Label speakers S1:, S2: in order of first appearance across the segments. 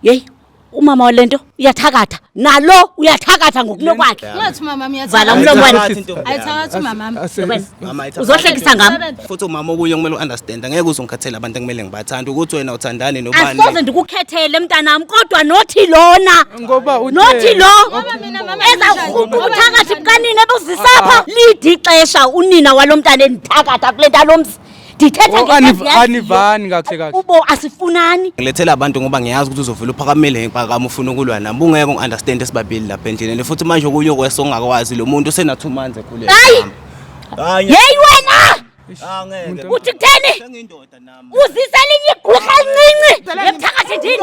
S1: Yeyi umama walento uyathakatha nalo uyathakatha ngokunokwakhe.
S2: Ngathi mama
S1: Vala umlomo wena.
S2: Ayithakathi mama.
S1: Uzohlekisa ngami.
S3: Futhi umama okuye kumele u-understand angeke uzongikhathela abantu ekumele ngibathanda ukuthi wena uthandane nobani.
S1: Asoze ndikukhethele mntanami kodwa nothi lona.
S4: Ngoba
S1: nothi lo.
S2: Ngoba mina mama
S1: Uthakathi bukanini ebuzisapha lidi ixesha unina walomntana enithakatha kule ntalomzi. Ndithetha
S4: anivani kahle kahle.
S1: Ubo asifunani.
S3: Ngilethela abantu ngoba ngiyazi ukuthi uzovela uphakamele ngipakama ufuna ukulwa nami. Ungeke ungi-understand esibabili lapha endlini. Futhi manje kuyo kwese ongakwazi lo muntu usena 2 months ekhulile.
S1: Hayi wena.
S3: Angeke.
S1: Uthi kutheni?
S3: Sengindoda nami.
S1: Uzisa linye igqwetha elincinci. Yemthakathi ndini.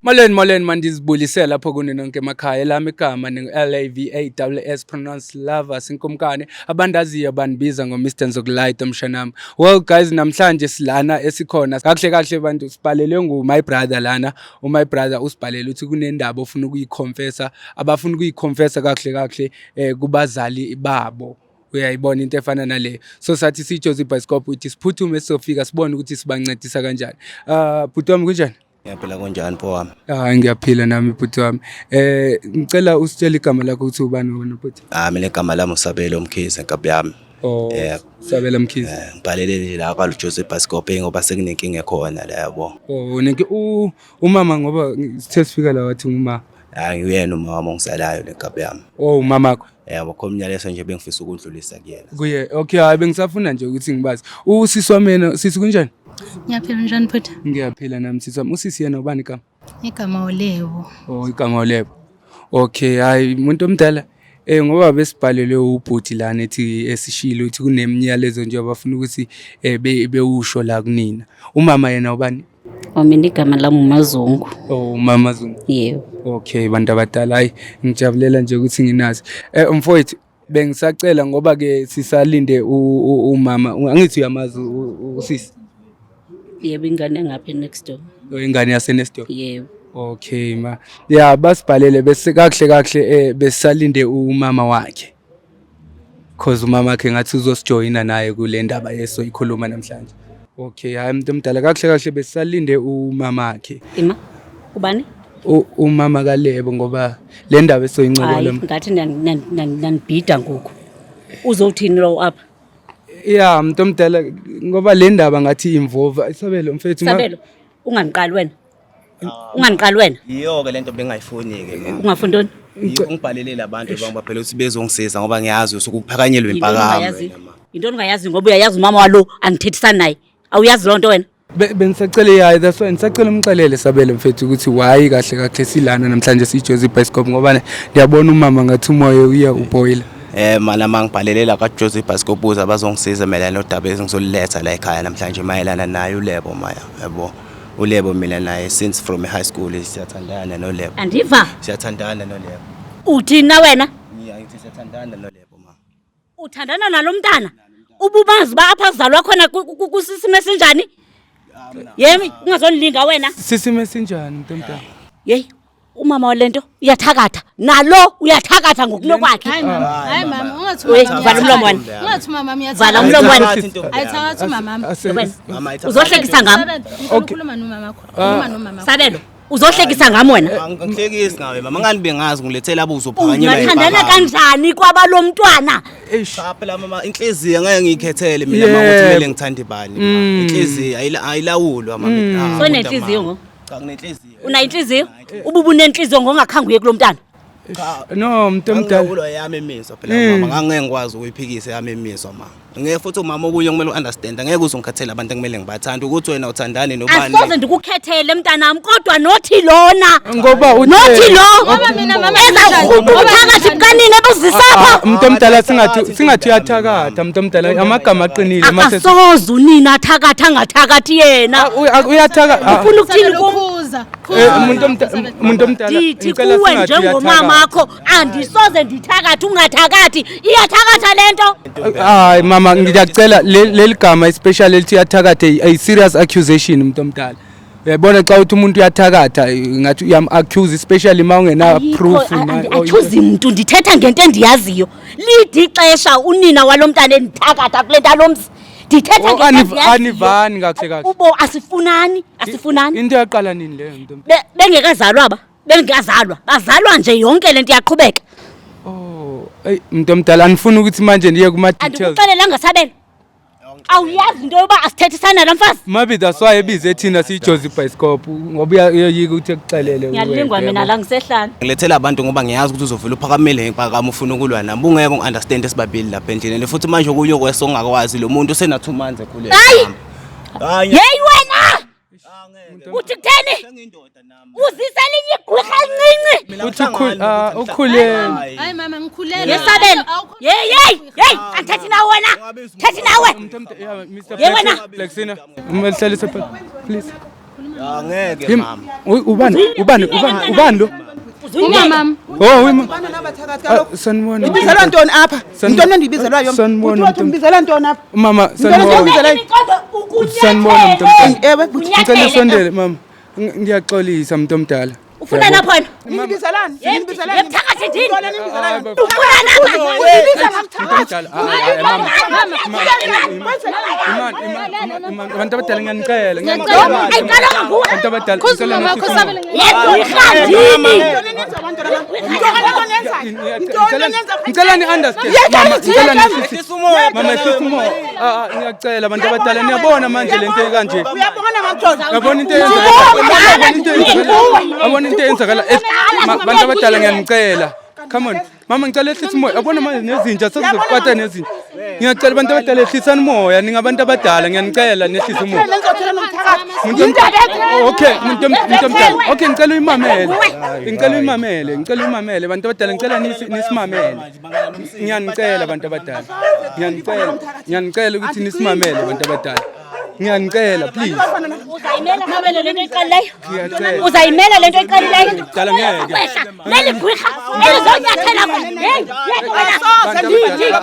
S4: Molweni mandizibulisela lapho kuni nonke emakhaya lami igama LAVAWS pronounced lovers inkomkane abandaziyo bandibiza ngoMr Nzokulayita mshanami. Well guys, namhlanje silana esikhona kahle bantu sibhalelwe my brother lana. My brother usibhalele ukuthi kunendaba ofuna ukuyiconfessa, abafuna ukuyiconfessa kahle kubazali babo. Uyayibona into efana nale. So sathi siJozi Bioscope uthi siphuthume sofika sibone ukuthi sibancedisa kanjani. Bhuti wami kunjani?
S3: Ngiyaphila konjani mfo wami?
S4: Ngiyaphila nami bhuti wami. Ngicela usitshele igama lakho ukuthi ubani wena bhuti?
S3: Mina igama lami uSabelo Mkhize Nkabi yami.
S4: Sabela Mkhize.
S3: Ngibhalele nje la kwaJozi Bioscope ngoba sekunenkinga ekhona la yabo.
S4: Umama ngoba sithe sifika la wathi nguma.
S3: Nguyena umama wami ongisalayo leNkabi yami.
S4: Umamakho.
S3: Yebo khomnyaleso nje bengifisa ukudlulisa kuyena.
S4: Kuye. Okay, bengisafuna nje ukuthi ngibazi. Usisi wami sisi kunjani?
S2: Ngiyaphila njani bhuti?
S4: Ngiyaphila nami sisi wami. Usisi yena ubani igama?
S2: Igama uLebo.
S4: Igama uLebo. Okay, hayi umuntu omdala. Ngoba besibhalelwe ubhuti lana ethi esishilo ukuthi kunemnyalezo nje abafuna ukuthi bewusho la kunina. Umama yena ubani?
S1: Mina igama lami uMazungu.
S4: Mama Mazungu.
S1: Yebo.
S4: Okay, bantu abadala hayi ngijabulela nje ukuthi nginazi. Mfowethu bengisacela ngoba ke sisalinde umama. Angithi uyamazi usisi?
S1: Yebo ingane ngapha next door.
S4: Ingane yase next door.
S1: Yebo.
S4: Okay ma. Yeah, basibhalele bese kahle besalinde umama wakhe. Cause umama wakhe ngathi uzosijoyina naye kule ndaba yesoyikhuluma namhlanje. Okay, hayi umuntu omdala kahle besalinde umama wakhe.
S1: Ubani?
S4: Umama kaLebo ngoba le ndaba esoyincokola.
S1: Ngathi nanibhida ngoku. Uzothini lo apha?
S4: Yeah, umuntu omdala ngoba le ndaba ngathi involve Sabelo mfethu.
S1: Sabelo unganiqali wena. Unganiqali wena.
S3: Yiyo ke lento bengayifuni ke mama.
S1: Ungafuni ntoni?
S3: Ngibhalelele abantu bangibaphela ukuthi bezongisiza ngoba ngiyazi ukuphakanyelwa impakamo.
S1: Into ongayazi ngoba uyayazi umama walo angithethisana naye. Awuyazi lonto wena?
S4: Bengisacela yayi that's why ngisacela umxelele Sabelo mfethu ukuthi why kahle silana namhlanje siJozi Bioscope ngoba ngiyabona umama ngathi umoya uya uboila.
S3: Mana mangibhalelela kwaJozi Bioscope uza bazongisiza melana nodaba engizoliletha la ekhaya namhlanje mayelana naye uLebo maya yabo. uLebo mina naye since from high school siyathandana noLebo.
S1: Andiva?
S3: Siyathandana noLebo.
S1: Uthini na wena?
S3: Ngiyayithi siyathandana noLebo mama.
S1: Uthandana nalo mntana? Ububazi ba apha kuzalwa khona kusisimo esinjani? Yemi ungazonilinga wena.
S4: Sisimo esinjani ntomntana?
S1: Yeyi umama walento uyathakatha nalo uyathakatha ngokunokwakhe.
S2: Hayi mama ungathi
S1: vala umlomo wena.
S2: Ungathi mama
S1: vala umlomo wena.
S2: Ayithakathi mama.
S1: Uzohlekisa ngami.
S2: Ukhuluma nomama wakho. Khuluma nomama wakho.
S1: Sabelo uzohlekisa ngami wena.
S3: Angihlekisi ngawe mama ngani bengazi ngilethela abuzo phakanyela
S1: Ungathandana kanjani kwabalomntwana?
S3: Phela mama inhliziyo ngeke ngiyikhethele mina mama ukuthi kumele ngithande bani mama. Inhliziyo ayilawulwa mama.
S1: So nenhliziyo ngo?
S3: Cha nginenhliziyo.
S1: Una inhliziyo? Ububu nenhliziyo ngongakhange uye kulomntana.
S4: No umuntu omdala.
S3: Ngikulo yami imizwa phela mama ngeke ngikwazi ukuyiphikisa yami imizwa mama. Ngeke futhi umama okuye kumele u-understand angeke uzongikhathela abantu ekumele ngibathanda ukuthi wena uthandane nobani.
S1: Asoze ndikukhethele mntanami kodwa nothi lona.
S4: Ngoba
S1: nothi lo.
S2: Ngoba mina mama
S1: phakathi bukanini ebuzisapha.
S4: Umuntu omdala singathi uyathakatha umuntu omdala amagama aqinile
S1: mase. Asoze unina athakatha angathakathi yena.
S4: Uyathakatha.
S1: Ufuna ukuthini
S2: ukukhuza.
S4: Umuntu omdala
S1: ndithi kuwe njengomama wakho andisoze ndithakatha ungathakathi iyathakatha lento.
S4: Hayi mama ngiyacela leli gama especially lithi yathakathe ay serious accusation umuntu omdala. Uyabona xa uthi umuntu uyathakatha ngathi uyam-accuse especially uma ungena proof.
S1: Andikho-accuse mntu ndithetha ngento endiyaziyo. Lidi ixesha unina walo mntana endithakatha kule nto lomzi. Ndithetha ngento endiyaziyo.
S4: Anivani kakuhle kahle.
S1: Ubo asifunani.
S4: Into yaqala nini leyo nto?
S1: Bengekazalwa ba? Bengekazalwa. Bazalwa nje yonke le nto iyaqhubeka.
S4: Oh, mntu omdala anifuni ukuthi manje ndiye kuma-details.
S1: Andikuxelelanga Sabelo. Awuyazi into yoba asithethisana la mfazi.
S4: Maybe that's why ebize thina siyiJozi Bioscope ngoba uyoyika ukuthi ekuxelele.
S1: Ngiyalingwa mina la ngisehlana.
S3: Ngilethela abantu ngoba ngiyazi ukuthi uzovela uphakamele ngipakama ufuna ukulwa nami. Ungeke ungiunderstand esibabili lapha endlini. Futhi manje kunye okwese ongakwazi lo muntu usena 2 months ekhulele.
S1: Hey wena! Uthi kutheni? Uzisa linye igqwirha elincinci.
S4: Uthi ukhulele.
S2: Hayi mama ngikhulele.
S1: Yesabelo. Hey, angithethi nawe wena. Thethi nawe.
S4: Mr.
S1: wena.
S4: Flexina. Umhlalise please.
S3: Angeke mama.
S4: Ubani lo?
S2: Uma mama.
S4: Oh, sanibona.
S5: Ibizelwa ntoni apha? Intoni endibizelwa yona?
S4: Sanibona.
S5: Uthi ubizela ntoni apha?
S4: Mama, sanibona. Sanibona mntu
S5: Ewe,
S4: ngicela usondele mama. Ngiyaxolisa mntu omdala.
S1: Ufuna lapho wena?
S5: Nibizelani? Nibizelani?
S1: Yemthakathi ndini.
S5: Nibizelani?
S1: Ufuna lapha?
S4: Abantu abadala ngiyanicela.
S1: Ayiqalanga nguwe.
S4: Abantu abadala.
S2: Khuza mama khosabela.
S4: Ngicela ni-understand. Mama sisimo. Ngiyacela abantu abadala niyabona manje lento ekanje.
S5: Uyabona madoda?
S4: Yabona into yabona into eyenzakala. Abantu abadala ngiyanicela. Come on. Mama ngicela ehlisa umoya. Yabona manje nezinja sekuzokwata nezinja. Ngiyacela abantu abadala ehlisani umoya. Ningabantu abadala ngiyanicela nehlisa umoya. Okay, muntu omdala. Okay, ngicela uyimamele. Ngicela uyimamele. Abantu abadala ngicela nisimamele. Ngiyanicela abantu abadala. Ngiyanicela ukuthi nisimamele abantu abadala. Ngiyanicela please.
S1: Uzayimela lento eqalileyo.
S4: Ngicela ngeke.
S1: Leli gwirha elizonyathela kwena.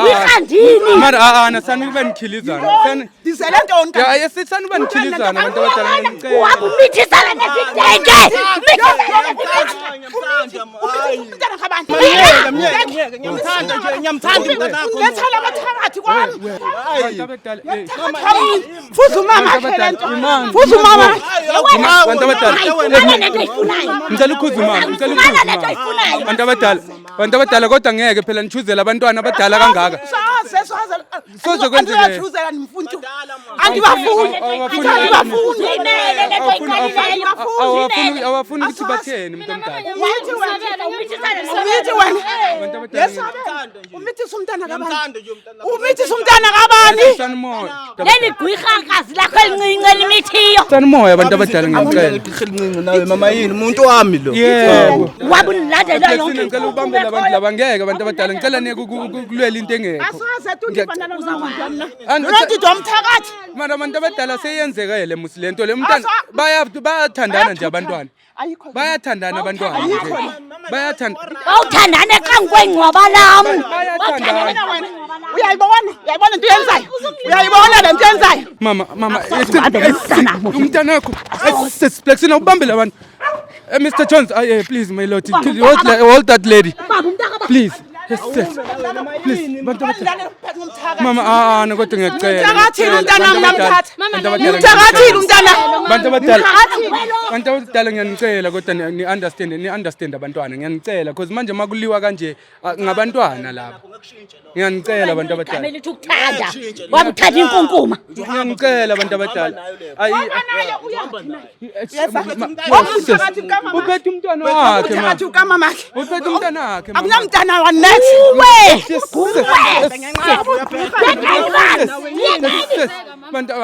S1: Gwirha ndini.
S4: Mara nasani kube nikhilizana.
S5: Dizela ntoni?
S4: Ya yesithani kube nikhilizana abantu abadala ngicela.
S1: Wabumithisa nezitenge.
S5: Ngiyamthanda umntanakho. Lethela abathakathi kwami. Futhi umama lento. Futhi umama.
S4: Abantu abadala. Ngicela ukhuza umama. Abantu abadala kodwa ngeke phela nichuzela abantwana abadala kangaka. Soze kwenzeke.
S5: Angiyachuzela nimfuntu. Angibafuni.
S4: Awafuni ukuthi batheni umuntu omdala.
S5: Umithi wena. Umithisa umntana kabani? Umithisa umntana kabani?
S4: Sanimoya.
S1: Leli gwirhakazi lakho elincinci elimithiyo.
S4: Sanimoya abantu abadala ngiyacela.
S3: Nawe mama yini umuntu wami lo.
S4: Yebo.
S1: Wabulandela yonke.
S4: Ngicela ubambele abantu laba ngeke abantu abadala ngicela niye kulwela into engekho.
S5: Asaze tudibana nomuntu. Uthi domthakathi.
S4: Mara abantu abadala seyenzekele musilento le mntana bayathandana nje abantwana. Bayathandana abantwana nje.
S1: Bawuthandane kankwengcwaba lami.
S5: Uyayibona into yenzayo. Uyayibona lento yenzayo.
S4: Mama umntanakho Flexina ubambele abantu. Mr. Jones, please my lord, hold that lady. Please. Yes. Please. Mama kodwa ngiyacela.
S5: Mthakathile umntana ngamthatha. Mthakathile umntana.
S4: Abantu abadala ngiyanicela kodwa ni-understand abantwana ngiyanicela because manje makuliwa kanje ngabantwana laba. Ngiyanicela abantu abadala.
S1: Kamelithi ukuthanda. Wabuthatha inkunkuma.
S4: Ngiyanicela abantu abadala. Uphethe umntwana wakhe mama.
S5: Umthakathi ukamamake.
S4: Uphethe umntwana wakhe mama.
S5: Akunamntana wanethi.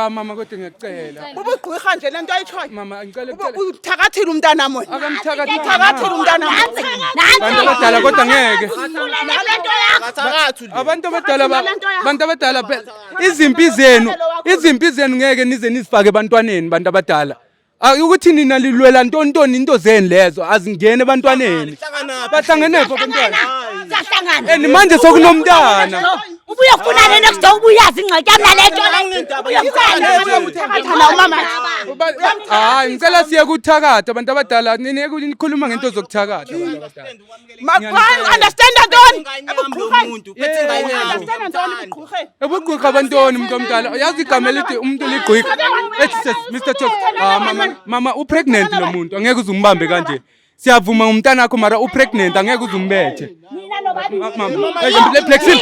S4: Mama kodwa ngiyacela.
S5: Ubugqirha nje lento ayitshoyo.
S4: Mama ngicela
S5: Uthakathile umntana moya. Uthakathile umntana.
S4: Abantu abadala kodwa ngeke. Abantu abadala izimpi zenu ngeke nize nizifake ebantwaneni bantu abadala. Ukuthi nina lilwela ntontoni into zeni lezo azingene ebantwaneni. Bahlangene pho abantwana. Manje sokunomntana.
S1: Ubuyofuna next door ubuyazi ingxaki yami nalento.
S5: Uyamthakatha umama.
S4: Hayi ngicela siye kuthakatha abantu abadala nineke nikhuluma ngento zokuthakatha abantu abadala.
S5: Understand ntoni?
S4: Ebugqirha abantoni umuntu omdala yazi igama elithi umuntu ligqirha. Mr. Chok, mama upregnant lo muntu angeke uzumbambe kanje. Siyavuma umntana wakho mara upregnant angeke uzumbethe. Flexin.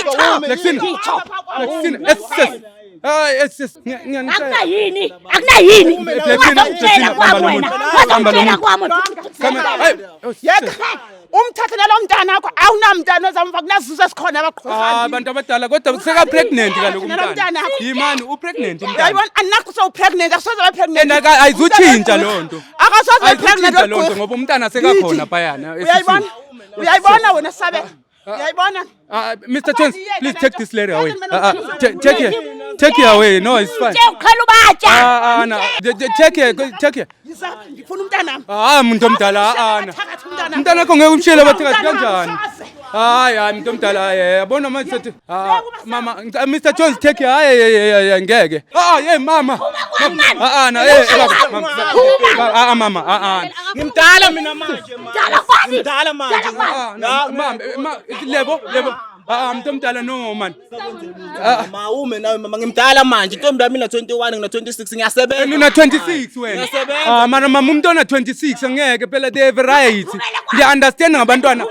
S4: Hayi
S1: Akunayini.
S5: Umthathela lo mntana wakho awunamntana ozamva kunazuza sikhona abaqhufana.
S4: abantu abadala kodwa seka pregnant kaloku umntana. Yimani upregnant umntana.
S5: Yayibona anakho so pregnant asoze ba pregnant.
S4: Ayizuthintsha lonto.
S5: Akasoze pregnant
S4: lonto ngoba umntana sekakhona phayana.
S5: Uyayibona wena sabe. Uyayibona?
S4: Mr. Chance, please take this lady away. Take her away. No, it's fine. Take her.
S5: Ngifuna umntana.
S4: Umuntu omdala umntana wakho ngeke umshiyele bathakathi kanjani? Hayi umuntu omdala yabona manje mama Mr. Jones take her. Hayi ngeke. Mama. Mama.
S3: Ngimdala mina manje. Ngimdala manje.
S4: Mama lebo. Umuntu omdala no man.
S3: Mawume nawe mama ngimdala manje. Intombi yami ina 21 ngina 26 ngiyasebenza.
S4: Una 26 wena. Mara mama umuntu ona 26 angeke phela they have right. Ngiya understand ngabantwana.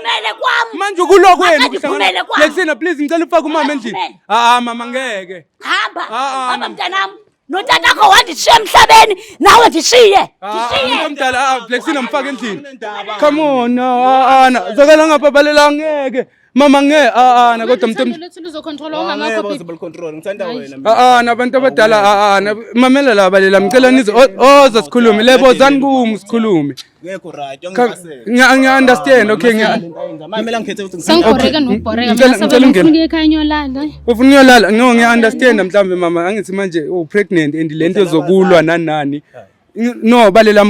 S4: Manje kuloko wena kuhlangana. Lexina please ngicela ufake umama endlini. Mama ngeke.
S1: Hamba mntanami. Notatakho wandishiya emhlabeni nawe ndishiye.
S4: Umuntu omdala Lexina mfake endlini. Come on zakala ngababalela ngeke. Mama kodwa
S2: umuntu lethi luzocontrol ongangakho
S3: possible control ngithanda wena
S4: abantu abadala mamela la balela ngicela nize oza sikhulume lebo zani kumu sikhulume
S3: ngekho right
S4: ngiya understand okay
S3: mamela ngikhethe ukuthi
S2: sangibhoreka nokubhoreka mina ufuna ekhaya nyolala
S4: ufuna uyolala no ngiya understand mhlambe mama angithi manje pregnant and lento zokulwa nani no balela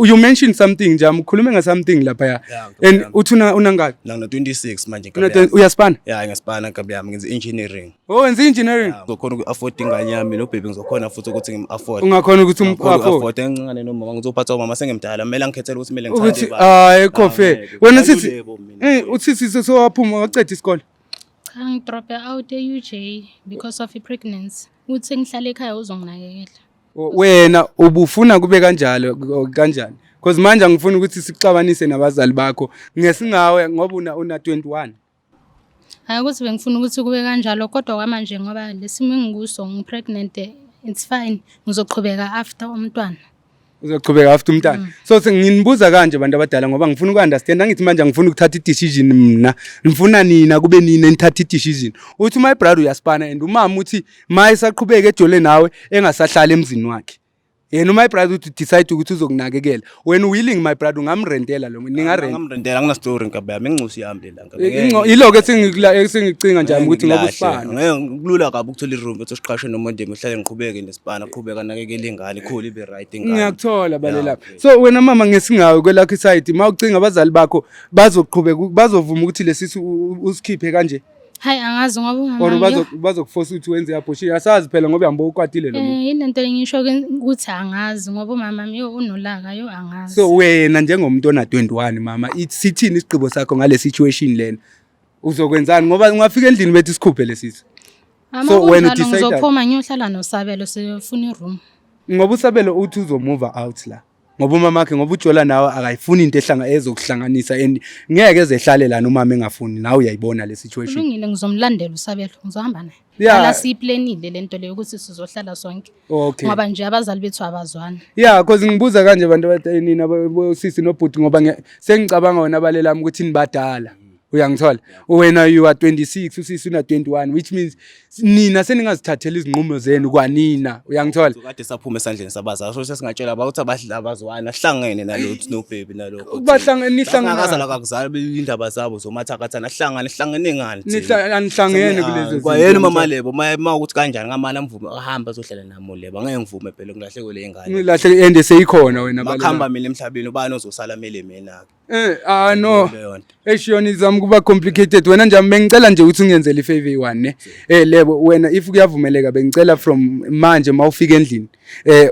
S4: you mentioned something nje ukhulume nga something lapha and uthuna unangaki
S3: la 26 manje
S4: uyaspana
S3: ngiyaspana kabi yami ngenza engineering
S4: wenza engineering
S3: ngokhona uku-afford ingane yami no baby ngizokhona futhi ukuthi ngim-afford
S4: ungakhona ukuthi umu-afford
S3: encane nomama ngizophatha umama sengimdala kumele angikhethele ukuthi kumele
S4: ukuthi
S3: ngithande
S4: ekhofe wena sithi uthi sowaphuma waceda isikole
S2: cha ngidrope out e-UJ because of pregnancy uthi ngihlala ekhaya uzonginakekela
S4: wena ubufuna kube kanjalo kanjani because manje ngifuna ukuthi sikuxabanise nabazali bakho ngesingawe ngoba una 21
S2: hayi ukuthi bengifuna ukuthi kube kanjalo kodwa kwamanje ngoba lesimo engikuso ngipregnant it's fine ngizoqhubeka after umntwana
S4: uzoqhubeka after umntwana so nginibuza kanje abantu abadala ngoba ngifuna uku-understand angithi manje ngifuna ukuthatha i-decision mina ngifuna nina kube nina nithatha i-decision uthi my brother uyaspana and umama uthi maye saqhubeka ejole nawe engasahlala emzini wakhe yena my brother uthi decide ukuthi uzokunakekela wena willing my brother ungamrentela lo
S3: ngingarentela angina story ngikabe yami inxusi yami le
S4: la yiloko esengicinga nje ukuthi ngoba usipana
S3: kulula kabi ukuthola iroom ethi usiqashe nomondeni uhlale ngiqhubeke nesipana qhubeka nakekela ingane ikhulu ibe right ingane
S4: ngiyakuthola balela so wena mama ngesingawe kwelakho side mawucinga abazali bakho bazoqhubeka bazovuma ukuthi lesisu usikhiphe kanje
S2: hayi angazi ngoba umama
S4: bazokuforce ukuthi wenze abortion asazi phela ngoba yambo ukwatile lo muntu
S2: into engisho ukuthi angazi ngoba umama unolaka angazi
S4: so wena njengomuntu ona 21 mama sithini isigqibo sakho ngale situation lena uzokwenzani ngoba ungafika endlini bethi sikhuphe lesizwe
S2: so wena decide uzophuma ngiyohlala noSabelo sifuna iroom
S4: ngoba uSabelo uthi uzomove out la ngoba umama wakhe ngoba uJola nawe akayifuni into ezokuhlanganisa and ngeke ezehlale la umama engafuni nawe uyayibona le situation
S2: kulungile ngizomlandela uSabelo ngizohamba naye la siplanile lento leyo ukuthi sizohlala sonke ngoba nje abazali bethu abazwana
S4: because ngibuza kanje abantu abathayinina bosisi nobhuti ngoba sengicabanga wena abalelami ukuthi nibadala uyangithola wena you are 26 usisi una 21 which means nina seningazithathela izinqumo zenu kwanina uyangithola
S3: kade saphuma esandleni sabazali so sesingatshela ukuthi abazwana hlangene nalothu no baby nalokho
S4: ubahlangene nihlangana
S3: akuzali indaba zabo zomathakathana hlangene ngani
S4: anihlangene kulezo
S3: kwayena mama lebo uma ukuthi kanjani ngamali amvume ahamba azohlala namo lebo angeke ngivume phela ngilahlekele ingane
S4: ngilahleke ende seyikhona wena
S3: bakhamba mina emhlabeni ubani ozosala mele mina
S4: No. Eshiyoni zami kuba complicated wena nje bengicela nje ukuthi ungenzele ifavor eyi-1 ne. Lebo wena if kuyavumeleka bengicela from manje mawufika endlini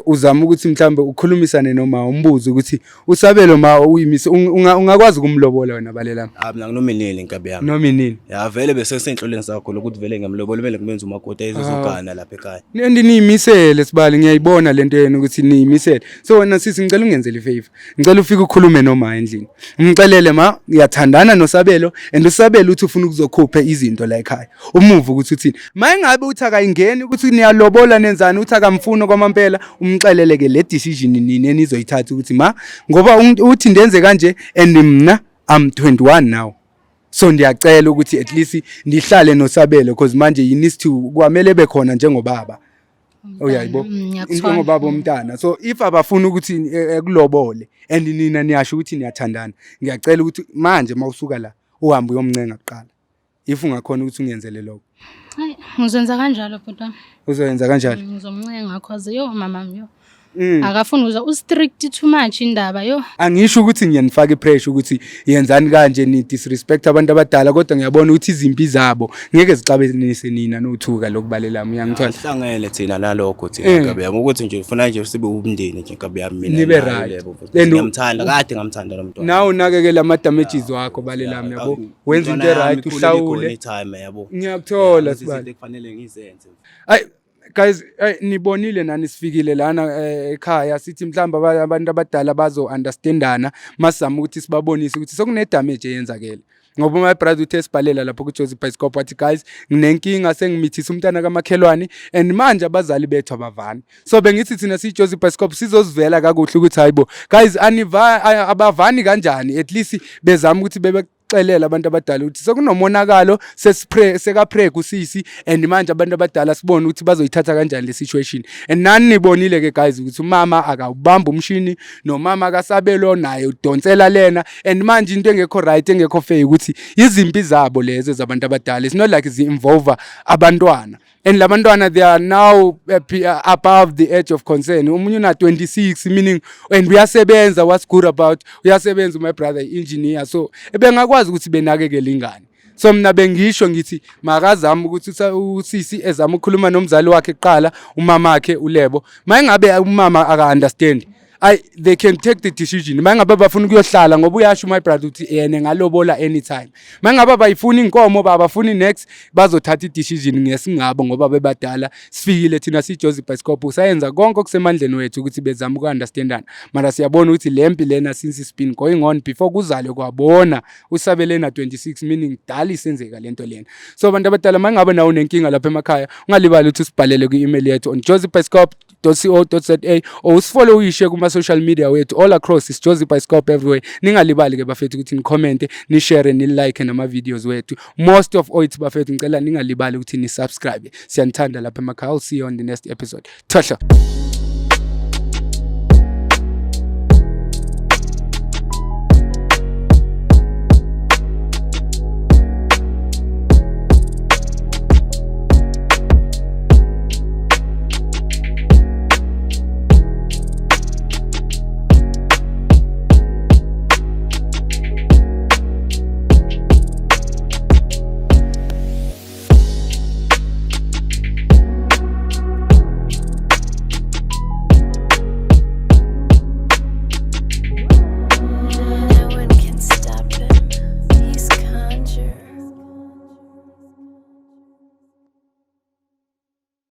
S4: uzama ukuthi mhlambe ukhulumisane noma umbuzo ukuthi usabelo ma uyimise ungakwazi ukumlobola wena balelami.
S3: Mina nginominini inkabi yami.
S4: Nominini.
S3: Ya vele bese senhloleni sakho lokuthi vele ngemlobola kumele kumenza umakoti ezizogana lapha ekhaya.
S4: Niyimisele sibali ngiyayibona lento yenu ukuthi niyimisele. So wena sisi ngicela ungenzele ifavor. Ngicela ufike ukhulume noma endlini. Ngicela ma ngiyathandana noSabelo and uSabelo uthi ufuna ukuzokhupha izinto la ekhaya. Umuvu ukuthi uthini. Mayingabe uthi akayingeni ukuthi niyalobola nenzani uthi akamfuni kwamampela umxeleleke le decision nini enizoyithatha ukuthi ma ngoba uthi ndenze kanje and mina I'm 21 now. So ndiyacela ukuthi at least ndihlale noSabelo because manje you need to kwamele bekhona njengobaba. Uyayibo njengobaba omntana. So if abafuna ukuthi ekulobole and nina niyasho ukuthi niyathandana ngiyacela ukuthi manje mawusuka la uhambe uyomncenga kuqala. If ungakhona ukuthi ungenzele lokho.
S2: Hayi ngizenza kanjalo bhuti.
S4: Uzoyenza kanjalo?
S2: Ngizomncenga cause yo mama yo. Akafuni uza strict too much indaba yo.
S4: Angisho ukuthi ngiyanifaka ipressure ukuthi yenzani kanje ni disrespect abantu abadala kodwa ngiyabona ukuthi izimpi zabo ngeke zixabenise nina nothuka lokubalelami uyangithola.
S3: Sihlangene thina nalokho thina inkabi yami ukuthi nje ufuna nje sibe umndeni nje inkabi yami mina.
S4: Nibe right.
S3: Ngiyamthanda kade ngamthanda lo mntwana.
S4: Nawe unakekela ama damages wakho balelami yabo. Wenza into right uhlawule. Ngiyakuthola sibali.
S3: Kufanele ngizenze.
S4: Ay guys nibonile nani sifikile lana ekhaya sithi mhlamba abantu abadala bazo understandana masizama ukuthi sibabonise ukuthi sokune damage eyenzakele ngoba my brother uthe sibhalela lapho ku Jozi Bicycle wathi guys nginenkinga sengimithisa umntana kamakhelwane and manje abazali bethu abavani so bengithi thina si Jozi Bicycle sizozivela kakuhle ukuthi hayibo guys abavani kanjani at least bezama ukuthi xelela abantu abadala ukuthi sekunomonakalo seka-pray kusisi and manje abantu abadala sibone ukuthi bazoyithatha kanjani le situation and nani nibonile ke guys ukuthi umama akawubamba umshini nomama akaSabelo naye udonsela lena and manje into engekho right engekho fair ukuthi izimpi zabo lezo zabantu abadala it's not like zi-involve abantwana and labantwana they are now above the age of concern umunye una 26 meaning and uyasebenza what's good about uyasebenza my brother engineer so ebengakwazi ukuthi benakekele ingane so mina bengisho ngithi makazama ukuthi usisi ezama ukukhuluma nomzali wakhe kuqala umama wakhe uLebo mayingabe umama aka understand they can take the decision mangabe bafuna ukuyohlala ngoba uyasho my brother uthi yena ngalobola anytime mangabe bayifuna inkomo babafuna next bazothatha i-decision ngesingabo ngoba bebadala sifikile thina si Jozi Bicycle sayenza konke okusemandleni wethu ukuthi bezama uku-understandana mara siyabona ukuthi lempi lena since it's been going on before kuzale kwabona uSabelena 26 meaning dala isenzeka lento lena so abantu abadala mangabe nawo nenkinga lapha emakhaya ungalibali ukuthi usibhalele ku-email yethu on jozibicycle.co.za or usifollow uyishe kuma-social media wethu all across is Jozi Bicycle everywhere ningalibali ke bafethu ukuthi ni-comment ni-share ni-like nama-videos wethu most of all it bafethu ngicela ningalibali ukuthi ni-subscribe siyanithanda lapha emakhaya. I'll see you on the next episode. Tasha.